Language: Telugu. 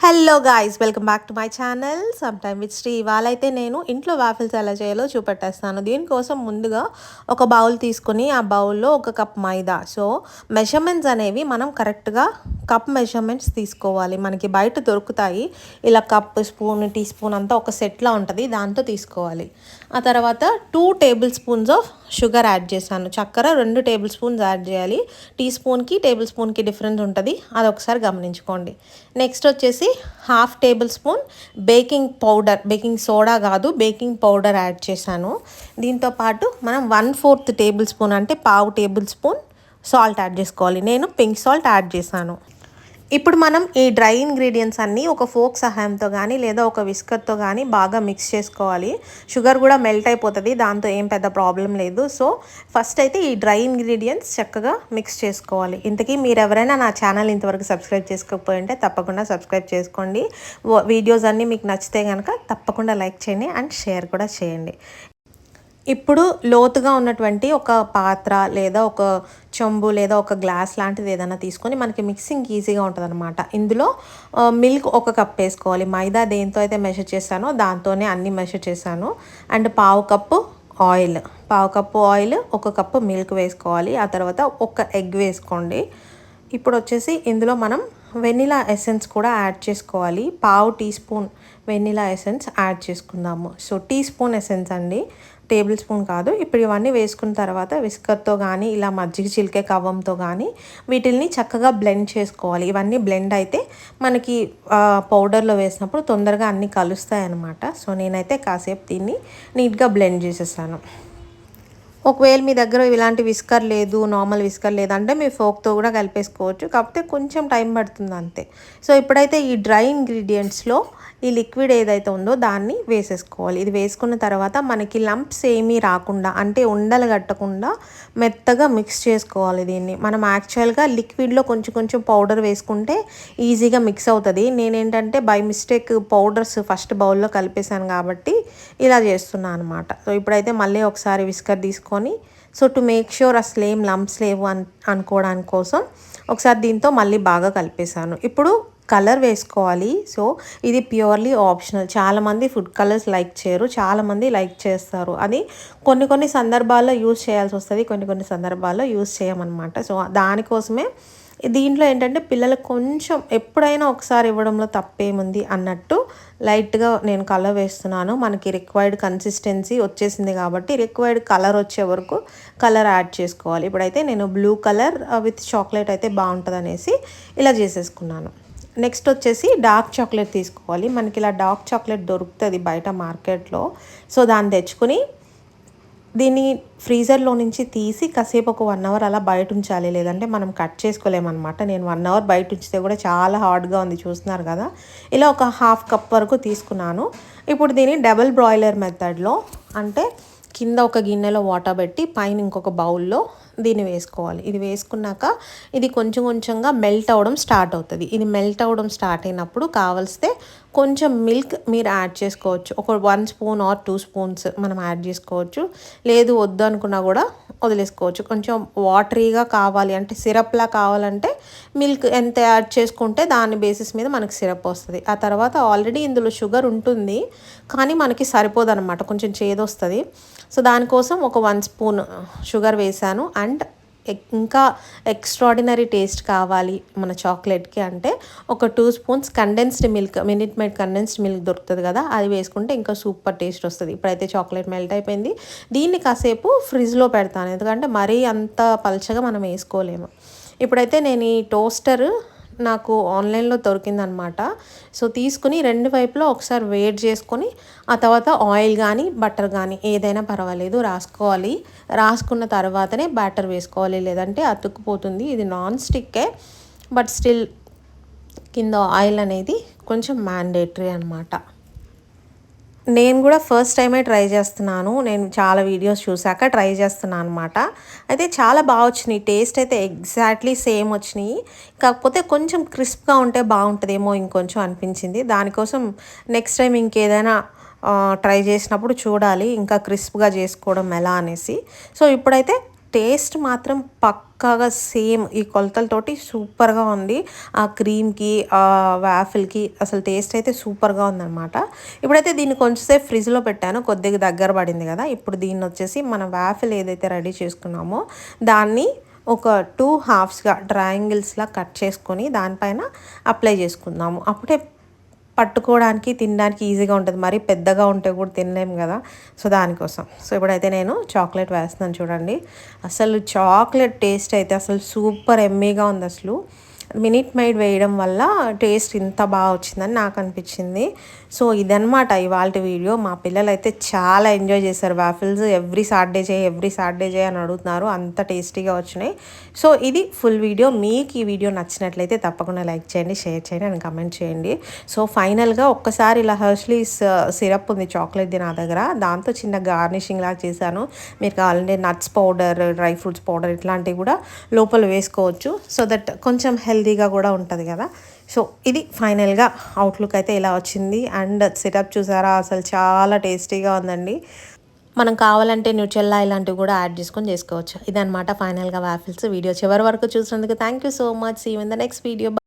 Hello guys, welcome back to my channel some time with Sri. ఇవాళైతే నేను ఇంట్లో వాఫిల్స్ ఎలా చేయాలో చూపెట్టేస్తాను. దీనికోసం ముందుగా ఒక బౌల్ తీసుకుని ఆ బౌల్లో ఒక కప్ మైదా. సో మెజర్మెంట్స్ అనేవి మనం కరెక్ట్గా కప్ మెజర్మెంట్స్ తీసుకోవాలి. మనకి బయట దొరుకుతాయి, ఇలా కప్, స్పూన్, టీ స్పూన్ అంతా ఒక సెట్లా ఉంటుంది, దాంతో తీసుకోవాలి. ఆ తర్వాత 2 table spoons of sugar add చేశాను. చక్కెర 2 టేబుల్ స్పూన్స్ యాడ్ చేయాలి. టీ స్పూన్కి టేబుల్ స్పూన్కి డిఫరెన్స్ ఉంటుంది, అది ఒకసారి గమనించుకోండి. నెక్స్ట్ వచ్చేసి 1/2 table spoon baking powder, baking soda కాదు, బేకింగ్ పౌడర్ యాడ్ చేశాను. దీంతోపాటు మనం 1/4 టేబుల్ స్పూన్ అంటే పావు టేబుల్ స్పూన్ సాల్ట్ యాడ్ చేసుకోవాలి. నేను పింక్ సాల్ట్ యాడ్ చేశాను. ఇప్పుడు మనం ఈ డ్రై ఇంగ్రీడియంట్స్ అన్నీ ఒక ఫోక్ సహాయంతో కానీ లేదా ఒక విస్కర్తో కానీ బాగా మిక్స్ చేసుకోవాలి. షుగర్ కూడా మెల్ట్ అయిపోతుంది, దాంతో ఏం పెద్ద ప్రాబ్లం లేదు. సో ఫస్ట్ అయితే ఈ డ్రై ఇంగ్రీడియంట్స్ చక్కగా మిక్స్ చేసుకోవాలి. ఇంతకీ మీరు ఎవరైనా నా ఛానల్ ఇంతవరకు సబ్స్క్రైబ్ చేసుకోకపోయి ఉంటే తప్పకుండా సబ్స్క్రైబ్ చేసుకోండి. వీడియోస్ అన్నీ మీకు నచ్చితే కనుక తప్పకుండా లైక్ చేయండి అండ్ షేర్ కూడా చేయండి. ఇప్పుడు లోతుగా ఉన్నటువంటి ఒక పాత్ర లేదా ఒక చెంబు లేదా ఒక గ్లాస్ లాంటిది ఏదైనా తీసుకొని మనకి మిక్సింగ్ ఈజీగా ఉంటుంది అనమాట. ఇందులో మిల్క్ 1 కప్ వేసుకోవాలి. మైదా దేంతో అయితే మెజర్ చేశానో దాంతోనే అన్నీ మెజర్ చేశాను. అండ్ పావు కప్పు ఆయిల్, 1 కప్పు మిల్క్ వేసుకోవాలి. ఆ తర్వాత 1 ఎగ్ వేసుకోండి. ఇప్పుడు వచ్చేసి ఇందులో మనం వెనిలా ఎసెన్స్ కూడా యాడ్ చేసుకోవాలి. పావు teaspoon vanilla essence add చేసుకుందాము. సో టీ స్పూన్ ఎసెన్స్ అండి, టేబుల్ స్పూన్ కాదు. ఇప్పుడు ఇవన్నీ వేసుకున్న తర్వాత విస్కర్తో కానీ ఇలా మజ్జిగ చిలికే కవ్వంతో కానీ వీటిల్ని చక్కగా బ్లెండ్ చేసుకోవాలి. ఇవన్నీ బ్లెండ్ అయితే మనకి పౌడర్లో వేసినప్పుడు తొందరగా అన్నీ కలుస్తాయి అన్నమాట. సో నేనైతే కాసేపు దీన్ని నీట్గా బ్లెండ్ చేసేసాను. ఒకవేళ మీ దగ్గర ఇలాంటి విస్కర్ లేదు, నార్మల్ విస్కర్ లేదంటే మీ ఫోక్తో కూడా కలిపేసుకోవచ్చు, కాకపోతే కొంచెం టైం పడుతుంది అంతే. సో ఇప్పుడైతే ఈ డ్రై ఇంగ్రీడియంట్స్లో ఈ లిక్విడ్ ఏదైతే ఉందో దాన్ని వేసేసుకోవాలి. ఇది వేసుకున్న తర్వాత మనకి లంప్స్ ఏమీ రాకుండా, అంటే ఉండలు కట్టకుండా మెత్తగా మిక్స్ చేసుకోవాలి. దీన్ని మనం యాక్చువల్గా లిక్విడ్లో కొంచెం కొంచెం పౌడర్ వేసుకుంటే ఈజీగా మిక్స్ అవుతుంది. నేనేంటంటే బై మిస్టేక్ పౌడర్స్ ఫస్ట్ బౌల్లో కలిపేశాను కాబట్టి ఇలా చేస్తున్నాను అనమాట. సో ఇప్పుడైతే మళ్ళీ ఒకసారి విస్కర్ తీసుకొని, సో టు మేక్ ష్యూర్ అసలు ఏం లంప్స్ లేవు అనుకోవడానికి కోసం ఒకసారి దీంతో మళ్ళీ బాగా కలిపేశాను. ఇప్పుడు కలర్ వేసుకోవాలి. సో ఇది ప్యూర్లీ ఆప్షనల్. చాలామంది ఫుడ్ కలర్స్ లైక్ చేయరు, చాలామంది లైక్ చేస్తారు. అది కొన్ని సందర్భాల్లో యూజ్ చేయాల్సి వస్తుంది, కొన్ని సందర్భాల్లో యూజ్ చేయమన్నమాట. సో దానికోసమే దీంట్లో ఏంటంటే పిల్లలకు కొంచెం ఎప్పుడైనా ఒకసారి ఇవ్వడంలో తప్పేముంది అన్నట్టు లైట్గా నేను కలర్ వేస్తున్నాను. మనకి రిక్వైర్డ్ కన్సిస్టెన్సీ వచ్చేసింది కాబట్టి రిక్వైర్డ్ కలర్ వచ్చే వరకు కలర్ యాడ్ చేసుకోవాలి. ఇప్పుడైతే నేను బ్లూ కలర్ విత్ చాక్లెట్ అయితే బాగుంటుంది అనేసి ఇలా చేసేసుకున్నాను. నెక్స్ట్ వచ్చేసి డార్క్ చాక్లెట్ తీసుకోవాలి. మనకి ఇలా డార్క్ చాక్లెట్ దొరుకుతుంది బయట మార్కెట్లో. సో దాన్ని తెచ్చుకుని దీన్ని ఫ్రీజర్లో నుంచి తీసి కాసేపు ఒక 1 అవర్ అలా బయట ఉంచాలి, లేదంటే మనం కట్ చేసుకోలేమన్నమాట. నేను 1 అవర్ బయట ఉంచితే కూడా చాలా హార్డ్గా ఉంది, చూస్తున్నారు కదా. ఇలా ఒక 1/2 కప్ వరకు తీసుకున్నాను. ఇప్పుడు దీన్ని డబుల్ బ్రాయిలర్ మెథడ్లో, అంటే కింద ఒక గిన్నెలో వాటర్ పెట్టి పైన ఇంకొక బౌల్లో దీన్ని వేసుకోవాలి. ఇది వేసుకున్నాక ఇది కొంచెం కొంచెంగా మెల్ట్ అవ్వడం స్టార్ట్ అవుతుంది. ఇది మెల్ట్ అవ్వడం స్టార్ట్ అయినప్పుడు కావలిస్తే కొంచెం మిల్క్ మీరు యాడ్ చేసుకోవచ్చు. ఒక 1 స్పూన్ ఆర్ 2 స్పూన్స్ మనం యాడ్ చేసుకోవచ్చు. లేదు వద్దు అనుకున్నా కూడా వదిలేసుకోవచ్చు. కొంచెం వాటరీగా కావాలి అంటే సిరప్లా కావాలంటే మిల్క్ ఎంత యాడ్ చేసుకుంటే దాని బేసిస్ మీద మనకి సిరప్ వస్తుంది. ఆ తర్వాత ఆల్రెడీ ఇందులో షుగర్ ఉంటుంది కానీ మనకి సరిపోదు అనమాట, కొంచెం చేదొస్తుంది. సో దానికోసం ఒక 1 స్పూన్ షుగర్ వేసాను. అండ్ ఇంకా ఎక్స్ట్రాడినరీ టేస్ట్ కావాలి మన చాక్లెట్కి అంటే ఒక 2 spoons condensed milk, minute made condensed milk దొరుకుతుంది కదా, అది వేసుకుంటే ఇంకా సూపర్ టేస్ట్ వస్తుంది. ఇప్పుడైతే చాక్లెట్ మెల్ట్ అయిపోయింది. దీన్ని కాసేపు ఫ్రిడ్జ్లో పెడతాను, ఎందుకంటే మరీ అంత పల్చగా మనం వేసుకోలేము. ఇప్పుడైతే నేను ఈ టోస్టర్ నాకు ఆన్లైన్లో దొరికిందనమాట. సో తీసుకుని 2 వైపులో ఒకసారి వేడి చేసుకొని ఆ తర్వాత ఆయిల్ కానీ బటర్ కానీ ఏదైనా పర్వాలేదు రాసుకోవాలి. రాసుకున్న తర్వాతనే బ్యాటర్ వేసుకోవాలి, లేదంటే అతుక్కుపోతుంది. ఇది నాన్ స్టిక్కే, బట్ స్టిల్ కింద ఆయిల్ అనేది కొంచెం మ్యాండేటరీ అనమాట. నేను కూడా ఫస్ట్ టైమే ట్రై చేస్తున్నాను. నేను చాలా వీడియోస్ చూశాక ట్రై చేస్తున్నాను అనమాట. అయితే చాలా బాగా వచ్చినాయి, టేస్ట్ అయితే ఎగ్జాక్ట్లీ సేమ్ వచ్చినాయి. కాకపోతే కొంచెం క్రిస్ప్గా ఉంటే బాగుంటుందేమో ఇంకొంచెం అనిపించింది. దానికోసం నెక్స్ట్ టైం ఇంకేదైనా ట్రై చేసినప్పుడు చూడాలి ఇంకా క్రిస్ప్గా చేసుకోవడం ఎలా అనేసి. సో ఇప్పుడైతే టేస్ట్ మాత్రం పక్కాగా సేమ్ ఈ కొలతలతోటి సూపర్గా ఉంది. ఆ క్రీమ్కి ఆ వాఫిల్కి అసలు టేస్ట్ అయితే సూపర్గా ఉందన్నమాట. ఇప్పుడైతే దీన్ని కొంచెంసేపు ఫ్రిడ్జ్లో పెట్టాను, కొద్దిగా దగ్గర పడింది కదా. ఇప్పుడు దీన్ని వచ్చేసి మన వాఫిల్ ఏదైతే రెడీ చేసుకున్నామో దాన్ని ఒక 2 హాఫ్స్గా ట్రయాంగిల్స్లా కట్ చేసుకొని దానిపైన అప్లై చేసుకుందాము. అప్పుడే పట్టుకోవడానికి తినడానికి ఈజీగా ఉంటుంది. మరీ పెద్దగా ఉంటే కూడా తినలేము కదా, సో దానికోసం. సో ఇప్పుడైతే నేను చాక్లెట్ వేస్తున్నాను చూడండి. అసలు చాక్లెట్ టేస్ట్ అయితే అసలు సూపర్ ఎమ్మీగా ఉంది. అసలు మినిట్ మెయిడ్ వేయడం వల్ల టేస్ట్ ఇంత బాగా వచ్చిందని నాకు అనిపించింది. సో ఇదనమాట ఇవాల్టి వీడియో. మా పిల్లలు అయితే చాలా ఎంజాయ్ చేశారు వాఫిల్స్. ఎవ్రీ సాటర్డే చేయి అని అడుగుతున్నారు, అంత టేస్టీగా వచ్చినాయి. సో ఇది ఫుల్ వీడియో. మీకు ఈ వీడియో నచ్చినట్లయితే తప్పకుండా లైక్ చేయండి, షేర్ చేయండి అండ్ కమెంట్ చేయండి. సో ఫైనల్గా ఒక్కసారి ఇలా హెర్షీస్ సిరప్ ఉంది చాక్లెట్ది నా దగ్గర, దాంతో చిన్న గార్నిషింగ్ లాగా చేశాను. మీరు కావాలంటే nuts powder, dry fruits powder ఇట్లాంటివి కూడా లోపల వేసుకోవచ్చు. సో దట్ కొంచెం హెల్తీగా కూడా ఉంటుంది కదా. సో ఇది ఫైనల్గా అవుట్లుక్ అయితే ఇలా వచ్చింది. అండ్ సిరప్ చూసారా, అసలు చాలా టేస్టీగా ఉందండి. మనం కావాలంటే న్యూట్రెల్లా ఇలాంటివి కూడా యాడ్ చేసుకొని చేసుకోవచ్చు. ఇదనమాట ఫైనల్గా వాఫిల్స్. వీడియో చివరి వరకు చూసినందుకు thank you so much. See you in the next video.